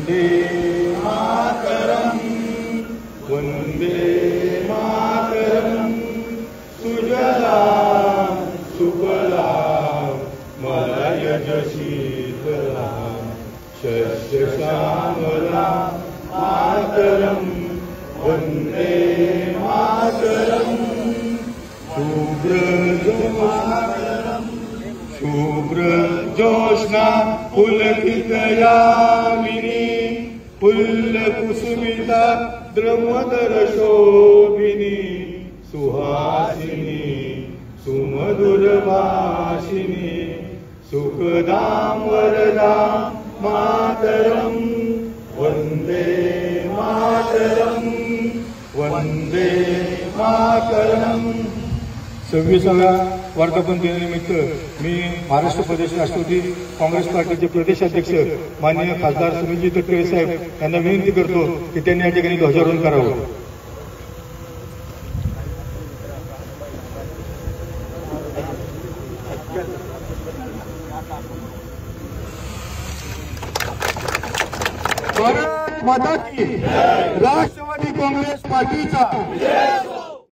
वंदे मातरम वंदे मातरम सुजलाम सुफलाम मलयज शीतलाम शस्य श्यामलाम मातरम वंदे मातरम शुभ्र जोष्णा पुलकित यामिनी पुल्लकुसुमिता द्रमदर शोभिनी सुहासिनी सुमधुर भाषिनी सुखदां वरदां मातरं वंदे मातरं वंदे मातरं। 26व्या वर्धापन दिनानिमित्त मी महाराष्ट्र प्रदेश राष्ट्रवादी काँग्रेस पार्टीचे प्रदेशाध्यक्ष माननीय खासदार सुनीलजी तटकरे साहेब यांना विनंती करतो की त्यांनी या ठिकाणी ध्वजारोहण करावं। भारत माता की राष्ट्रवादी काँग्रेस पार्टीचा